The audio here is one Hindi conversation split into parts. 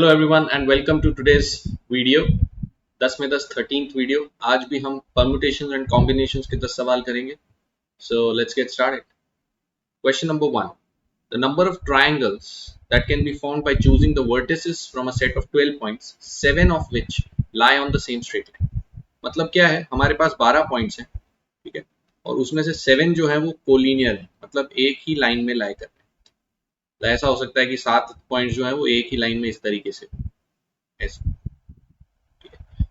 Hello everyone and welcome to today's video 10 में 10 13th वीडियो। आज भी हम परम्यूटेशंस एंड कॉम्बिनेशंस के 10 सवाल करेंगे। So let's get started. Question number 1, the number of triangles that can be found by choosing the vertices from a set of 12 points, 7 of which lie on the same straight line। मतलब क्या है, हमारे पास 12 पॉइंट्स हैं, ठीक है, और उसमें से 7 जो है वो कोलिनियर है, मतलब एक ही लाइन में लाई कर रहे हैं। तो ऐसा हो सकता है कि 7 पॉइंट्स जो है वो एक ही लाइन में इस तरीके से ऐसे।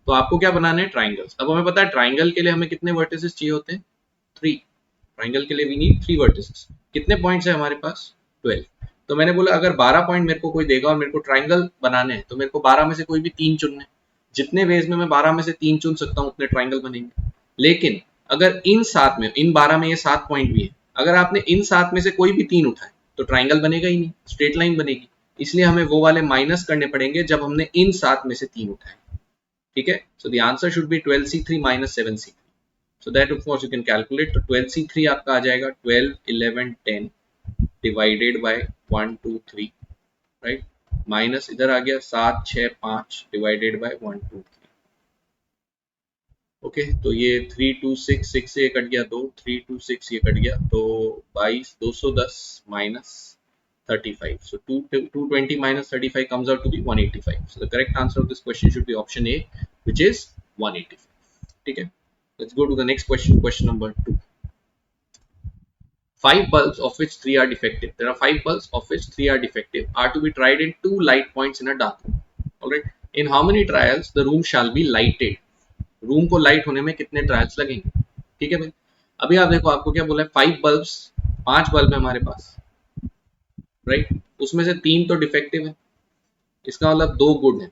तो आपको क्या बनाना है, ट्राइंगल्स। अब हमें पता है ट्राइंगल के लिए हमें कितने वर्टिसेस चाहिए होते हैं, 3। ट्राइंगल के लिए वी नीड 3 वर्टिसेस। कितने पॉइंट्स है हमारे पास, 12। तो मैंने बोला अगर 12 पॉइंट मेरे को कोई देगा और मेरे को ट्राइंगल बनाने हैं तो मेरे को 12 में से कोई भी 3 चुनने। जितने वेज में मैं 12 में से 3 चुन सकता हूँ उतने ट्राइंगल बनेंगे। लेकिन अगर इन 7 में, इन 12 में ये 7 पॉइंट भी है, अगर आपने इन 7 में से कोई भी 3 उठाए तो ट्राइंगल बनेगा ही नहीं, स्ट्रेट लाइन बनेगी। इसलिए हमें वो वाले माइनस करने पड़ेंगे जब हमने इन 7 में से 3 उठाए, ठीक है। So the answer should be 12c3 minus 7c3। So that of course you can calculate. तो 12c3 आपका आ जाएगा 12 11 10 डिवाइडेड बाय 1 2 3, राइट, माइनस इधर आ गया 7 6 5 डिवाइडेड बाय 1 2 3। ओके, तो ये 3 2 6 6 से ये कट गया 2, 3 2 6 ये कट गया तो 22 210 minus 35. So 220 minus 35 comes out to be 185. So the correct answer of this question should be option A, which is 185. Okay, let's go to the next question. Question number 2. 5 bulbs of which 3 are defective. There are 5 bulbs of which 3 are defective are to be tried in 2 light points in a dark room. Alright. In how many trials the room shall be lighted? Room को लाइट होने में कितने ट्रायल्स लगेंगे, ठीक है भाई। अभी आप देखो, आपको क्या बोला है, 5 बल्ब्स, 5 बल्ब है हमारे पास, राइट। उसमें से 3 तो डिफेक्टिव है, इसका मतलब 2 गुड है,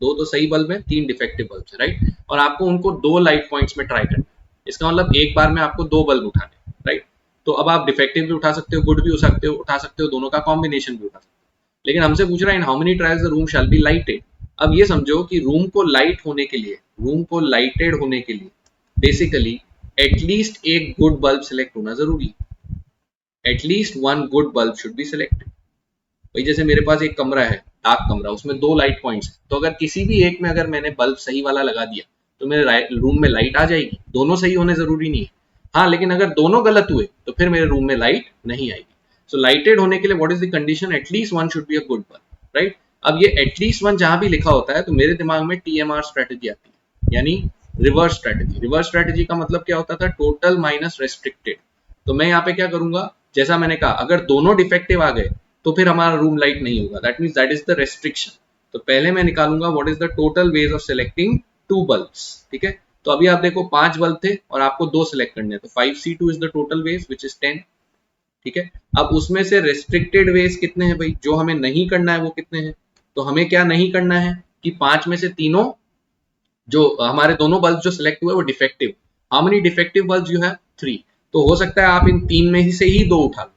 2 तो सही बल्ब है, 3 डिफेक्टिव बल्ब है, राइट। और आपको उनको 2 लाइट पॉइंट्स में ट्राई करना है, इसका मतलब एक बार में आपको 2 बल्ब उठाने, राइट। तो अब आप डिफेक्टिव भी उठा सकते हो, गुड भी उठा सकते हो, दोनों का कॉम्बिनेशन भी उठा सकते हो। लेकिन हमसे पूछ रहा है in how many trials the room shall be lighted. अब ये समझो कि रूम को लाइट होने के लिए, रूम को लाइटेड होने के लिए बेसिकली एटलीस्ट एक गुड बल्ब सिलेक्ट होना जरूरी है। At least 1 good bulb should be selected. भाई जैसे मेरे पास एक कमरा है, डार्क कमरा, उसमें 2 लाइट पॉइंट्स है, तो अगर किसी भी एक में अगर मैंने बल्ब सही वाला लगा दिया तो मेरे रूम में लाइट आ जाएगी। दोनों सही होने जरूरी नहीं है, हाँ, लेकिन अगर दोनों गलत हुए तो फिर मेरे रूम में लाइट नहीं आएगी। सो लाइटेड होने के लिए what is the condition, at least 1 should be a good bulb, right. अब ये एटलीस्ट 1 जहां भी लिखा होता है तो मेरे दिमाग में TMR स्ट्रेटेजी आती है, यानी रिवर्स स्ट्रेटेजी। रिवर्स स्ट्रेटेजी का मतलब क्या होता था, टोटल माइनस रेस्ट्रिक्टेड। तो मैं यहाँ पे क्या करूंगा, जैसा मैंने कहा, अगर दोनों डिफेक्टिव आ गए तो फिर हमारा रूम लाइट नहीं होगा, that means that is the restriction. तो पहले मैं निकालूंगा what is the total ways of selecting 2 bulbs, ठीक है। तो अभी आप देखो 5 बल्ब थे और आपको 2 सिलेक्ट करने हैं, तो 5C2 is the total ways which is 10, ठीक है। अब उसमें से रेस्ट्रिक्टेड वेज कितने हैं भाई, जो हमें नहीं करना है वो कितने हैं। तो हमें क्या नहीं करना है कि 5 में से तीनों, जो हमारे दोनों बल्ब जो सिलेक्ट हुए वो defective. How many defective bulb you have, 3। तो हो सकता है आप इन 3 में ही से ही 2 उठा लो,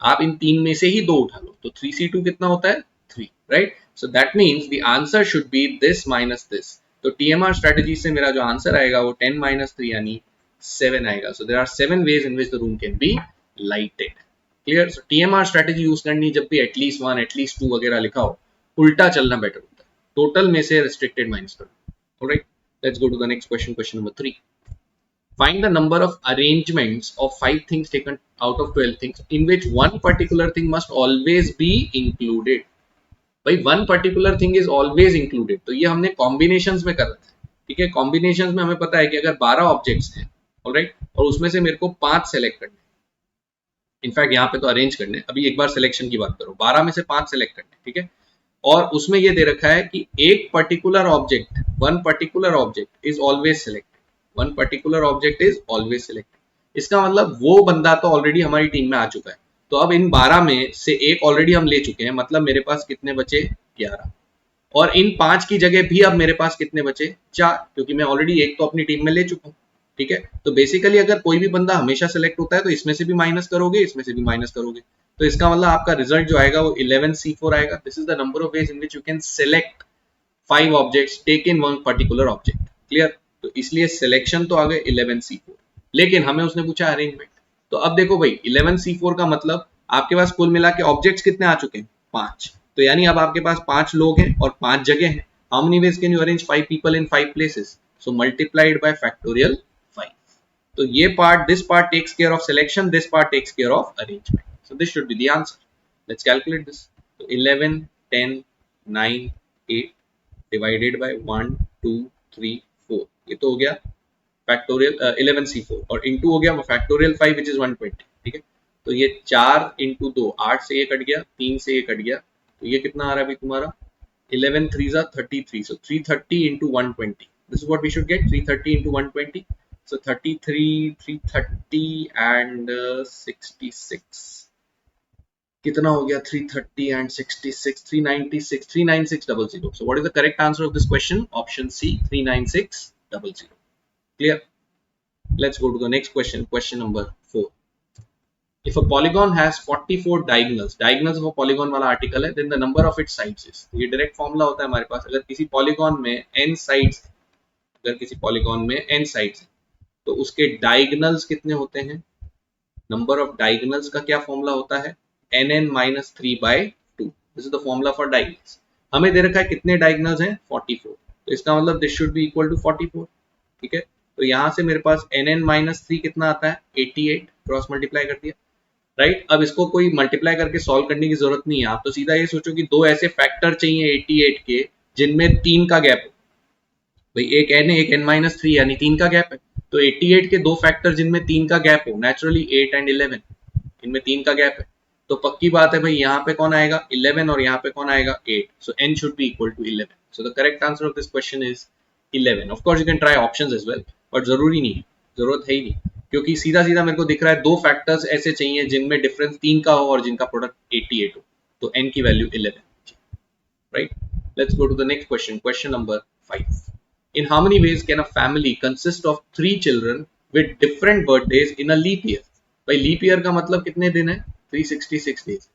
आप इन 3 में से ही 2 उठा लो, तो 3C2 कितना होता है, 3, right. So that means the answer should be this minus this. तो TMR स्ट्रेटजी से मेरा जो आंसर आएगा वो 10 minus 3 यानी 7 आएगा। So there are 7 ways in which the room can be lighted. Clear. So TMR strategy use करनी जब भी एटलीस्ट 1 एटलीस्ट 2 वगैरह लिखा हो, उल्टा चलना बेटर होता है, टोटल में से रेस्ट्रिक्टेड माइनस करो। Alright, let's go to the next question, question number 3. Find the number of arrangements of 5 things taken out of 12 things in which one particular thing must always be included. भाई one particular thing is always included, तो ये हमने combinations में कर रखा है, ठीक है। combinations में हमें पता है कि अगर 12 objects हैं, alright, और उसमें से मेरे को 5 select करने, इनफैक्ट यहाँ पे तो अरेंज करने, अभी एक बार सिलेक्शन की बात करो, 12 में से 5 सेलेक्ट करने, ठीक है। और उसमें ये दे रखा है कि एक particular object, one particular object is always selected, one particular object is always selected. इसका मतलब वो बंदा तो ऑलरेडी हमारी टीम में आ चुका है। तो अब इन 12 में से एक ऑलरेडी हम ले चुके हैं, मतलब मेरे पास कितने बचे, 11। और इन 5 की जगह भी अब मेरे पास कितने बचे, 4, क्योंकि मैं ऑलरेडी एक तो अपनी टीम में ले चुका हूँ, ठीक है। तो बेसिकली अगर कोई भी बंदा हमेशा सेलेक्ट होता है तो इसमें से भी माइनस करोगे, इसमें से भी माइनस करोगे, तो इसका मतलब आपका रिजल्ट जो आएगा वो 11C4 आएगा। This is the number of ways in which you can select 5 objects take in one particular object. Clear. तो इसलिए सिलेक्शन तो आ गए 11C4, लेकिन हमें उसने पूछा अरेंजमेंट। तो अब देखो भाई 11C4 का मतलब आपके पास कुल मिला के ऑब्जेक्ट्स कितने आ चुके हैं, 5। तो यानी अब आपके पास 5 लोग हैं और 5 जगह हैं. How many ways can you arrange 5 people in 5 places? So multiplied by factorial 5. तो ये part, this part takes care of selection, this part takes care of arrangement. So this should be the answer. Let's calculate this. तो 11 10 9 8 डिवाइडेड बाय 1 2 3 4, ये तो हो गया फैक्टोरियल 11c4 और इनटू हो गया फैक्टोरियल 5 विच इज 120. ठीक है, तो ये 4 इंटू 2 8 से ये कट गया, 3 से ये कट गया, तो ये कितना आ रहा है भाई तुम्हारा 11 3 33. So 330 into 120. This is what we should get. 330 into 120. So 33, 330 and 66. कितना हो गया 330 and 66? 396, 39600. So what is the correct answer of this question? Option C, 39600. Clear? Let's go to the next question. Question number 4. If a polygon has 44 diagonals of a polygon वाला आर्टिकल है, then the number of its sides is. ये डायरेक्ट फॉर्मूला होता है हमारे पास. अगर किसी पॉलीगॉन में n साइड्स, अगर किसी पॉलीगॉन में n साइड्स है, तो उसके डायगोनल्स कितने होते हैं? नंबर ऑफ डायगोनल्स का क्या फॉर्मूला होता है? nn minus 3/2. This is the formula for diagonals. हमें दे रखा है कितने डायगोनल्स हैं? 44. तो इसका मतलब this should be equal to 44. ठीक है, तो यहां से मेरे पास nn minus 3 कितना आता है? 88. क्रॉस मल्टीप्लाई कर दिया, राइट. अब इसको कोई मल्टीप्लाई करके सॉल्व करने की जरूरत नहीं है. आप तो सीधा ये सोचो कि दो ऐसे फैक्टर चाहिए 88 के जिनमें 3 का गैप हो. भाई एक n है, एक n-3, यानी 3 का गैप है. तो 88 के दो फैक्टर जिनमें 3 का गैप हो, नेचुरली 8 and 11, इनमें 3 का गैप है. तो पक्की बात है भाई यहाँ पे कौन आएगा? 11 और यहाँ पे कौन आएगा? 8. So n should be equal to 11. So the correct answer of this question is 11. Of course you can try options as well, but जरूरी नहीं है, जरूरत है ही नहीं, क्योंकि सीधा सीधा मेरे को दिख रहा है दो फैक्टर्स ऐसे चाहिए जिनमें डिफरेंस 3 का हो और जिनका प्रोडक्ट 88 हो. तो n की value 11, right. Let's go to the next question. Question number 5. In how many ways can a family consist of 3 children with different birthdays in a leap year? भाई लीप ईयर का मतलब कितने दिन है? 366 डेज.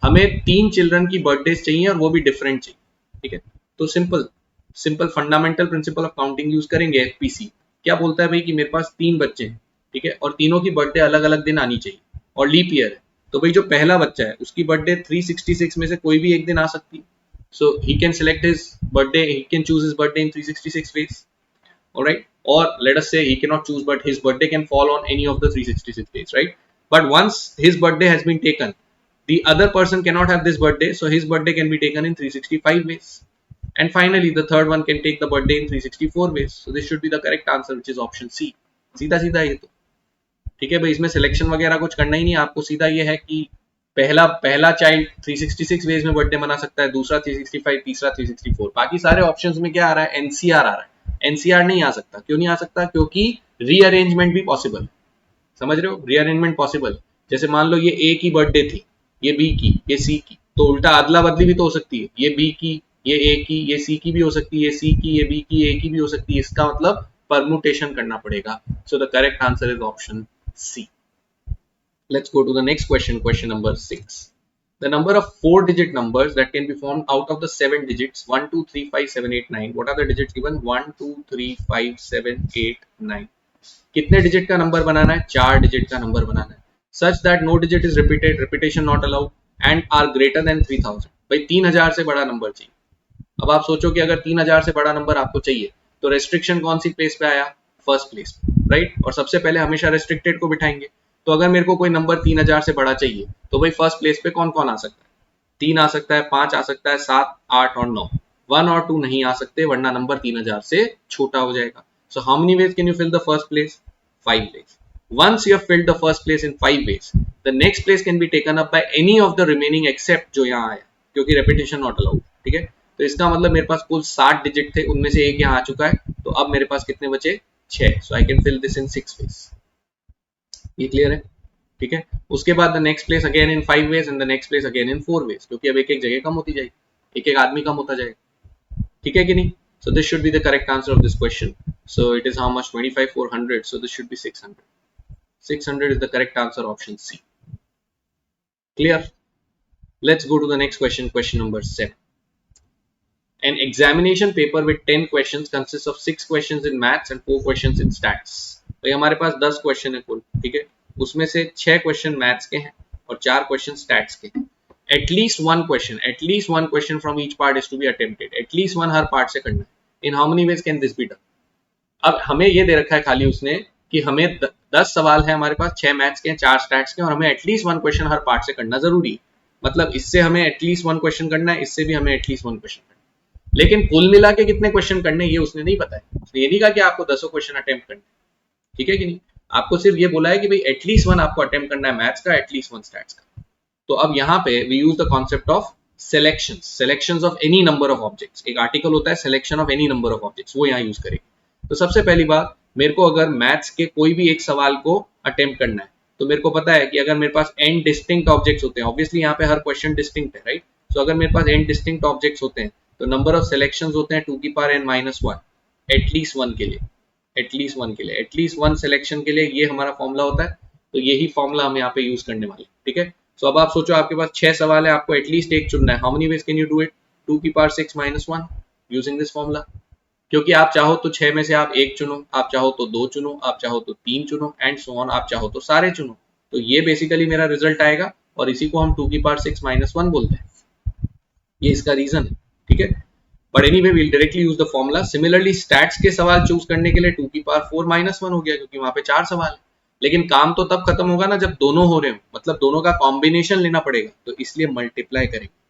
हमें 3 चिल्ड्रन की बर्थडेज चाहिए और वो भी डिफरेंट चाहिए. ठीक है, तो simple fundamental principle of counting use करेंगे. एफपीसी क्या बोलता है भाई कि मेरे पास 3 बच्चे हैं, ठीक है, और तीनों की बर्थडे अलग अलग दिन आनी चाहिए और लीप ईयर है. तो भाई जो पहला बच्चा है उसकी बर्थडे 366 में से कोई भी एक दिन आ सकती है. So he can select his birthday, he can choose his birthday in 366 ways. Alright, or let us say he cannot choose, but his birthday can fall on any of the 366 days, right? But once his birthday has been taken, the other person cannot have this birthday, so his birthday can be taken in 365 ways. And finally the third one can take the birthday in 364 ways. So this should be the correct answer, which is option C. सीधा सीधा ये तो ठीक है भाई, इसमें सिलेक्शन वगैरह कुछ करना ही नहीं. आपको सीधा ये है कि पहला चाइल्ड 366 वेज में बर्थडे मना सकता है, दूसरा 365, तीसरा 364. बाकी सारे ऑप्शंस में क्या आ रहा है? एनसीआर आ रहा है. एनसीआर नहीं आ सकता. क्यों नहीं आ सकता? क्योंकि रीअरेंजमेंट भी पॉसिबल. समझ रहे हो? Rearrangement possible. जैसे मान लो ये ए की बर्थडे थी, ये बी की, ये सी की, तो उल्टा अदला बदली भी तो हो सकती है. ये बी की, ये ए की, ये सी की भी हो सकती है, ये सी की, ये बी की, ए की भी हो सकती है. इसका मतलब परमुटेशन करना पड़ेगा. So the correct answer is option C. Let's go to the next question, question number 6. The number of 4-digit numbers that can be formed out of the 7 digits 1, 2, 3, 5, 7, 8, 9. What are the digits given? 1, 2, 3, 5, 7, 8, 9. कितने डिजिट का नंबर बनाना है? 4 डिजिट का नंबर बनाना है. Such that no digit is repeated, repetition not allowed, and are greater than 3000. भाई 3000 से बड़ा नंबर चाहिए. अब आप सोचो कि अगर 3000 से बड़ा नंबर आपको चाहिए तो रेस्ट्रिक्शन कौन सी प्लेस पे आया? First place, right. और सबसे पहले हमेशा रेस्ट्रिक्टेड को बिठाएंगे. तो अगर मेरे को कोई नंबर 3000 से बड़ा चाहिए तो भाई फर्स्ट प्लेस पे कौन कौन आ सकता है? 3 आ सकता है, 5 आ सकता है, 7, 8 और 9. 1 और 2 नहीं आ सकते वरना नंबर 3000 से छोटा हो जाएगा. So how many ways can you fill the first place? 5 ways. Once you have filled the first place in 5 ways, the next place can be taken up by any of the remaining except जो यहाँ आया, क्योंकि repetition not allowed. ठीक है, तो इसका मतलब मेरे पास कुल 60 डिजिट थे, उनमें से एक यहाँ आ चुका है. तो अब मेरे पास कितने बचे? 6. So I can fill this in 6 ways. ये क्लियर है? ठीक है, उसके बाद the next place again in 5 ways and the next place again in 4 ways, क्योंकि अब एक एक जगह कम होती जाएगी, एक एक आदमी कम होता जाएगा. ठीक है कि नहीं? So this should be the correct answer of this question. So it is how much? 25 400. So this should be 600. 600 is the correct answer, option C. Clear? Let's go to the next question, question number 7. An examination paper with 10 questions consists of 6 questions in maths and 4 questions in stats. भाई हमारे पास 10 क्वेश्चन है कुल, ठीक है, उसमें से 6 क्वेश्चन मैथ्स के हैं और 4 क्वेश्चन स्टैट्स के हैं. At least one question from each part is to be attempted, at least one हर पार्ट से करना है। In how many ways can this be done? अब हमें ये दे रखा है खाली उसने कि हमें 10 सवाल है हमारे पास, 6 मैथ्स के 4 स्टैट्स के, और हमें एटलीस्ट वन क्वेश्चन हर पार्ट से करना जरूरी। मतलब इससे हमें एटलीस्ट वन क्वेश्चन करना है, इससे भी हमें एटलीस्ट वन क्वेश्चन करना है, लेकिन कुल मिला के कितने क्वेश्चन करने ये उसने नहीं बताया। उसने ये नहीं कहा कि आपको 10 क्वेश्चन अटेम्प्ट करने, ठीक है कि नहीं, आपको सिर्फ ये बोला है कि भाई एटलीस्ट वन आपको अटेम्प्ट करना है मैथ्स का, एटलीस्ट वन स्टैट्स का। तो अब यहाँ पे we use the concept of selections of any number of objects. एक आर्टिकल होता है selection of any number of objects, वो यहाँ यूज करेंगे। तो सबसे पहली बात, मेरे को अगर मैथ्स के कोई भी एक सवाल को अटेम्प्ट करना है, तो मेरे को पता है कि अगर मेरे पास n डिस्टिंक्ट ऑब्जेक्ट्स होते हैं, ऑब्वियसली यहाँ पे हर क्वेश्चन डिस्टिंक्ट है, राइट। सो अगर मेरे पास n डिस्टिंक्ट ऑब्जेक्ट्स होते हैं, तो नंबर ऑफ सिलेक्शंस होते हैं 2 की power n minus 1, at least one के लिए, एटलीस्ट वन सिलेक्शन के लिए ये हमारा फॉर्मूला होता है। तो यही फॉर्मूला हम यहाँ पे यूज करने वाले, ठीक है। सो अब आप सोचो, आपके पास 6 सवाल है, आपको एटलीस्ट एक चुनना है। How many ways can you do it? 2 की power 6 minus 1 using this formula. क्योंकि आप चाहो तो 6 में से आप एक चुनो, आप चाहो तो 2 चुनो, आप चाहो तो 3 चुनो, एंड सो ऑन, आप चाहो तो सारे चुनो। तो ये बेसिकली मेरा रिजल्ट आएगा, और इसी को हम 2 की पावर 6 माइनस 1 बोलते हैं। ये इसका रीजन है, ठीक है। But anyway we will directly use the formula. Similarly stats के सवाल चूज करने के लिए 2 की पावर 4 माइनस 1 हो गया, क्योंकि वहां पे 4 सवाल है। लेकिन काम तो तब खत्म होगा ना जब दोनों हो रहे हो, मतलब दोनों का कॉम्बिनेशन लेना पड़ेगा, तो इसलिए मल्टीप्लाई करेंगे।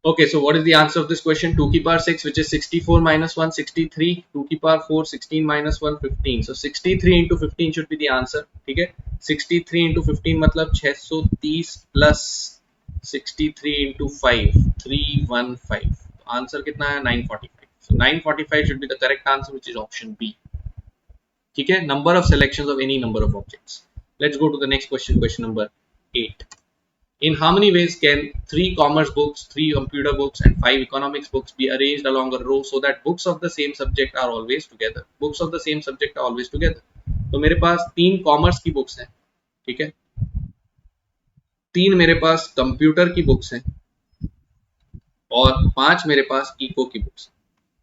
Okay, so what is the answer of this question? 2 की power 6, which is 64 minus 1, 63. 2 की power 4, 16 minus 1, 15. So 63 into 15 should be the answer. ठीक है, 63 into 15 मतलब 630 plus 63 into 5, 315. तो आंसर कितना है? 945. So 945 should be the correct answer, which is option B. ठीक है, number of selections of any number of objects. Let's go to the next question, question number 8. In how many ways can 3 commerce books, 3 computer books and 5 economics books be arranged along a row so that books of the same subject are always together? Books of the same subject are always together. तो मेरे पास 3 कॉमर्स की बुक्स हैं, ठीक है, 3 मेरे पास कंप्यूटर की बुक्स हैं, और 5 मेरे पास इको की बुक्स।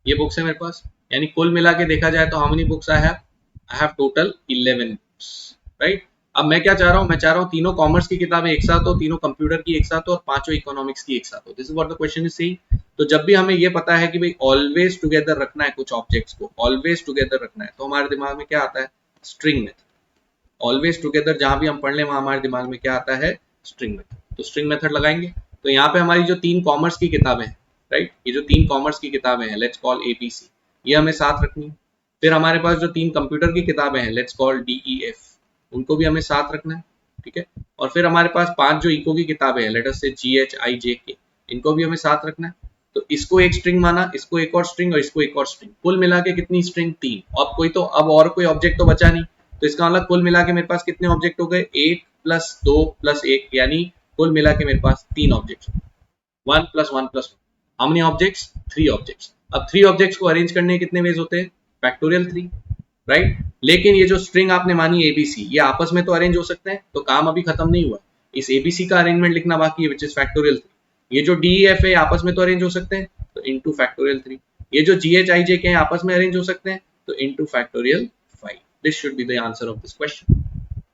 ये बुक्स है मेरे पास, यानी कुल मिला के देखा जाए तो how many books I have total 11 books, right. अब मैं क्या चाह रहा हूँ? मैं चाह रहा हूँ तीनों कॉमर्स की किताबें एक साथ हो, तीनों कंप्यूटर की एक साथ हो, और पांचों इकोनॉमिक्स की एक साथ हो। This is what the question is saying. तो जब भी हमें ये पता है कि भाई ऑलवेज टुगेदर रखना है, कुछ ऑब्जेक्ट्स को ऑलवेज टुगेदर रखना है, तो हमारे दिमाग में क्या आता है? String method. ऑलवेज टुगेदर जहां भी हम पढ़ लें, वहां हमारे दिमाग में क्या आता है? String method. तो स्ट्रिंग मेथड लगाएंगे। तो यहाँ पे हमारी जो 3 कॉमर्स की किताबें हैं, राइट, ये जो 3 कॉमर्स की किताबें हैं, लेट्स कॉल एबीसी, ये हमें साथ रखनी है। फिर हमारे पास जो 3 कंप्यूटर की किताबें हैं, लेट्स कॉल डीईएफ, उनको भी हमें साथ रखना है, ठीक है। और फिर हमारे पास 5 जो इको की किताबें हैं, लेट अस से जीएच आई जे के, इनको भी हमें साथ रखना है। तो इसको एक स्ट्रिंग माना, इसको एक और स्ट्रिंग, और इसको एक और स्ट्रिंग, कुल मिला के कितनी स्ट्रिंग? 3। अब और कोई ऑब्जेक्ट तो बचा नहीं, तो इसका मतलब कुल मिला के मेरे पास कितने ऑब्जेक्ट हो गए? 1 प्लस 2 प्लस 1, यानी कुल मिला के मेरे पास 3 objects. 1 plus 1 plus 1, how many objects? 3 objects. अब 3 ऑब्जेक्ट्स को अरेंज करने के कितने वेज होते हैं? Factorial 3, right. लेकिन ये जो स्ट्रिंग आपने मानी एबीसी, ये आपस में तो अरेंज हो सकते हैं, तो काम अभी खत्म नहीं हुआ। इस एबीसी का अरेंजमेंट लिखना बाकी है, विच इज फैक्टोरियल 3। ये जो डीईएफ है आपस में तो अरेंज हो सकते हैं, तो इनटू फैक्टोरियल 3। ये जो जीएचआईजे के हैं आपस में अरेंज हो सकते हैं, तो into factorial 5। This should be the answer of this question,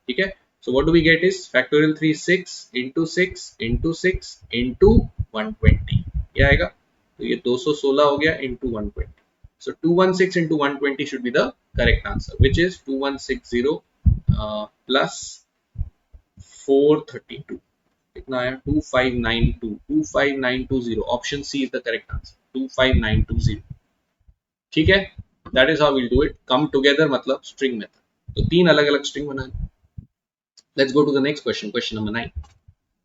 ठीक है। So what do we get is factorial 3 6 into 6 into 6 into 120, ये आएगा। तो ये 216 हो गया into 120। So 216 into 120 should be the correct answer, which is 2160 plus 432, कितना आया? 25920, 25920। Option C is the correct answer, 25920, ठीक है। That is how will do it. Come together मतलब स्ट्रिंग मेथड। तो 3 अलग अलग स्ट्रिंग बना ली। Let's go to the next question, question number 9.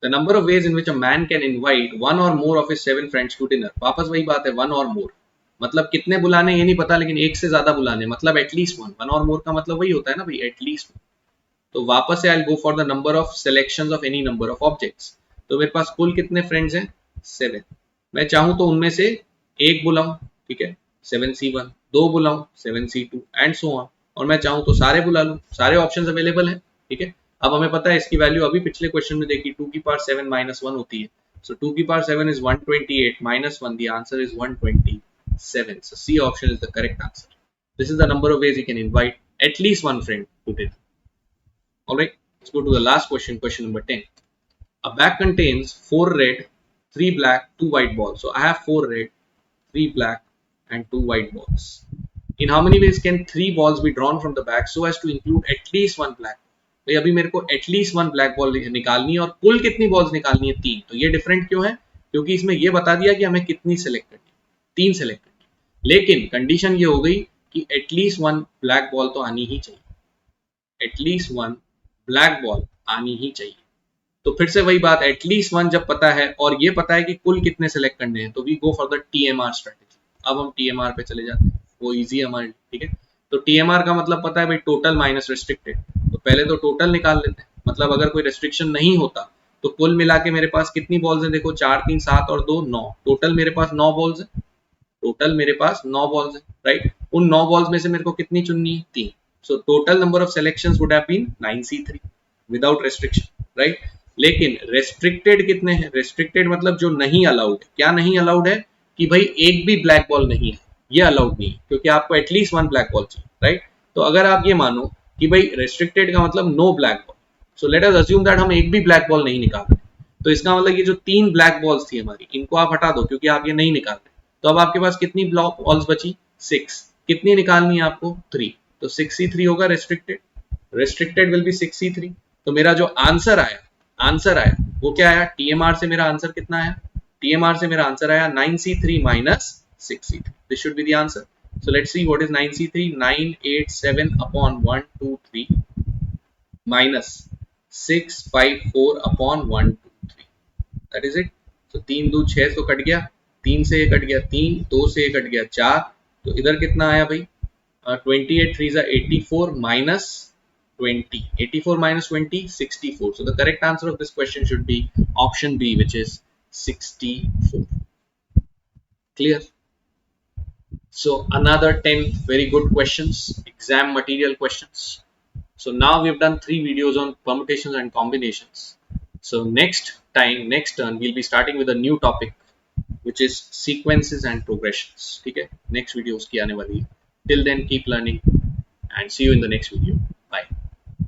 The number of ways in which a man can invite one or more of his 7 friends to dinner. वापस वही बात है, one or more मतलब कितने बुलाने ये नहीं पता, लेकिन एक से ज्यादा बुलाने, मतलब एटलीस्ट वन। वन और मोर का मतलब वही होता है ना भाई, एटलीस्ट। तो वापस से I'll go for the number of selections of any number of objects. तो मेरे पास कुल कितने फ्रेंड्स हैं? 7। मैं चाहूं तो उनमें से एक बुलाऊं, ठीक है, 7C1, 2 बुलाऊं, 7C2, and so on. और मैं चाहूं तो सारे बुला लूं, सारे ऑप्शंस अवेलेबल हैं, ठीक है। अब हमें पता है इसकी वैल्यू अभी पिछले क्वेश्चन में देखी, 2 की पावर 7 माइनस 1 होती है। सो 2 की power 7 is 128 minus 1, the answer is 127। So C option is the correct answer. This is the number of ways you can invite at least one friend to dinner. All right, let's go to the last question, question number 10. A bag contains 4 red, 3 black, 2 white balls. So I have 4 red, 3 black and 2 white balls. In how many ways can 3 balls be drawn from the bag so as to include at least one black? भाई अभी मेरे को एटलीस्ट वन ब्लैक बॉल निकालनी है और कुल कितनी बॉल्स निकालनी है? 3। तो ये डिफरेंट क्यों है? क्योंकि इसमें ये बता दिया कि हमें कितनी सेलेक्ट करनी है, 3 सेलेक्ट करनी है। लेकिन कंडीशन ये हो गई कि एटलीस्ट वन ब्लैक बॉल तो आनी ही चाहिए, एटलीस्ट वन ब्लैक बॉल आनी ही चाहिए। तो फिर से वही बात, एटलीस्ट वन जब पता है और ये पता है कि कुल कितने सेलेक्ट करने हैं, तो we go for the TMR strategy. अब हम टीएमआर पे चले जाते हैं, वो इजी है हमारे लिए, ठीक है। तो टीएमआर का मतलब पता है भाई, टोटल माइनस रेस्ट्रिक्टेड। तो पहले तो टोटल निकाल लेते हैं, मतलब अगर कोई रेस्ट्रिक्शन नहीं होता तो कुल मिला के मेरे पास कितनी बॉल्स हैं? देखो 4 3 7 और 2 9, टोटल मेरे पास 9 बॉल्स है, टोटल मेरे पास 9 बॉल्स है, राइट। उन 9 बॉल्स में से मेरे को कितनी चुननी है? 3। So total number of selections would have been 9C3 without restriction, right. लेकिन रेस्ट्रिक्टेड कितने हैं? रेस्ट्रिक्टेड मतलब जो नहीं अलाउड है। क्या नहीं अलाउड है? कि भाई एक भी ब्लैक बॉल नहीं है, ये अलाउड नहीं है, क्योंकि आपको एटलीस्ट वन ब्लैक बॉल चाहिए, राइट। तो अगर आप ये मानो कि भाई रेस्ट्रिक्टेड का मतलब no black ball, so let us assume that हम एक भी ब्लैक बॉल नहीं निकाल रहे, तो इसका मतलब ये जो 3 ब्लैक बॉल्स थी हमारी, इनको आप हटा दो क्योंकि आप ये नहीं निकाल रहे। तो अब आपके पास कितनी ब्लॉक बॉल्स बची? 6। कितनी निकालनी है आपको? 3। तो 6C3 होगा restricted, restricted will be 6C3। तो मेरा जो आंसर आया वो क्या आया? टीएमआर से मेरा आंसर कितना आया? टीएमआर से मेरा आंसर आया 9C3 minus 6C3। This should be the answer. So let's see what is 9C3. 987 upon 123 minus 654 upon 123. That is it. So 3 2 6 तो कट गया, 3 से ये कट गया 3, 2 से ये कट गया 4, तो इधर कितना आया भाई? 28 3 84 minus 20. 84 minus 20, 64. So the correct answer of this question should be option B, which is 64. Clear? So another 10 very good questions, exam material questions. So now we've done 3 videos on permutations and combinations. So next turn, we'll be starting with a new topic, which is sequences and progressions. Okay, next video uski aane wali hai. Till then, keep learning and see you in the next video.